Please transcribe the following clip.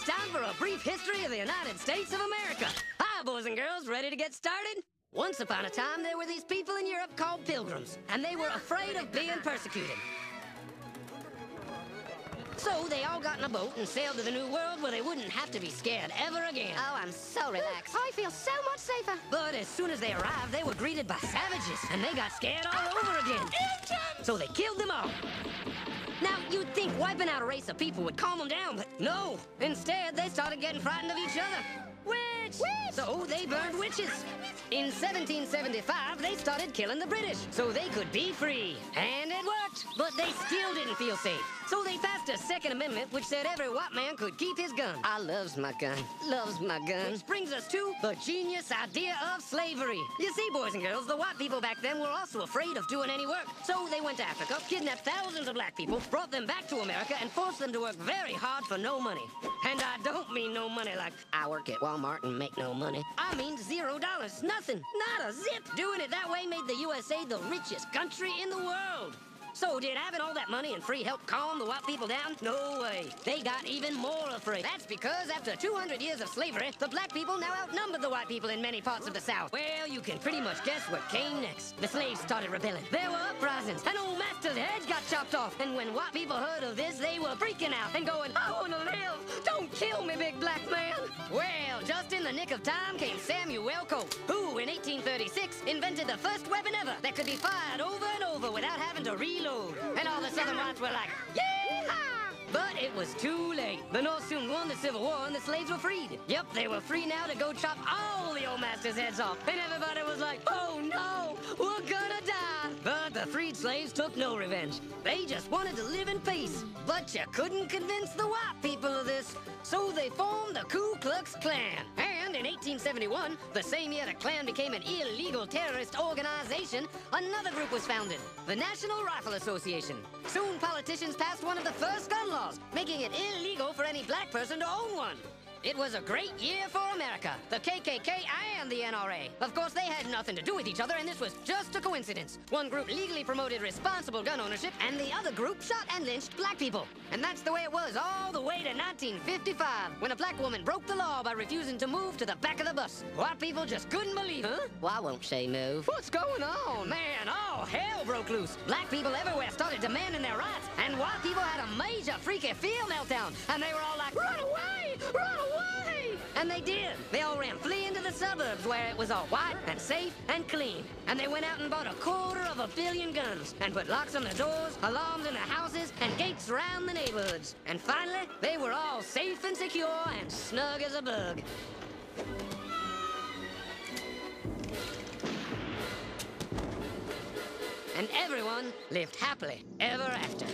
it's time for a brief history of the United States of America. Hi, boys and girls, ready to get started? Once upon a time, there were these people in Europe called pilgrims, and they were afraid of being persecuted. So they all got in a boat and sailed to the New World where they wouldn't have to be scared ever again. Oh, I'm so relaxed. I feel so much safer. But as soon as they arrived, they were greeted by savages, and they got scared all over again. Indians! So they killed them all. Now, you'd think wiping out a race of people would calm them down, but no. Instead, they started getting frightened of each other. Witch! So they burned witches. In 1775, they started killing the British so they could be free. And it worked, but they still didn't feel safe. So they passed a Second Amendment which said every white man could keep his gun. I loves my gun. Loves my gun. Which brings us to the genius idea of slavery. You see, boys and girls, the white people back then were also afraid of doing any work. So they went to Africa, kidnapped thousands of black people, brought them back to America, and forced them to work very hard for no money. And I don't mean no money like I work at Walmart and make no money. I mean $0. Nothing. Not a zip. Doing it that way made the USA the richest country in the world. So did having all that money and free help calm the white people down? No way. They got even more afraid. That's because after 200 years of slavery, the black people now outnumbered the white people in many parts of the South. Well, you can pretty much guess what came next. The slaves started rebelling. There were uprisings, and old master's heads got chopped off. And when white people heard of this, they were freaking out and going, I want to live. Don't kill me, big black man. Well, just in the nick of time came Samuel Colt, who in 1836 invented the first weapon ever that could be fired over and over without having to reload. And all the Southern whites were like, yeah! But it was too late. The North soon won the Civil War and the slaves were freed. Yep, they were free now to go chop all the old master's heads off. And everybody was like, oh no, we're gonna die. But the freed slaves took no revenge. They just wanted to live in peace. But you couldn't convince the white people of this. So they formed the Ku Klux Klan. And in 1871, the same year the Klan became an illegal terrorist organization, another group was founded, the National Rifle Association. Soon politicians passed one of the first gun laws, making it illegal for any black person to own one. It was a great year for America, the KKK and the NRA. Of course, they had nothing to do with each other, and this was just a coincidence. One group legally promoted responsible gun ownership, and the other group shot and lynched black people. And that's the way it was all the way to 1955, when a black woman broke the law by refusing to move to the back of the bus. White people just couldn't believe it. Huh? Well, I won't say move. What's going on? Man, all hell broke loose. Black people everywhere started demanding their rights, and white people had a major freaky fear meltdown, and they were all like, run away! Run away! And they did. They all ran fleeing to the suburbs where it was all white and safe and clean. And they went out and bought 250 million guns and put locks on the doors, alarms in the houses, and gates around the neighborhoods. And finally, they were all safe and secure and snug as a bug. And everyone lived happily ever after.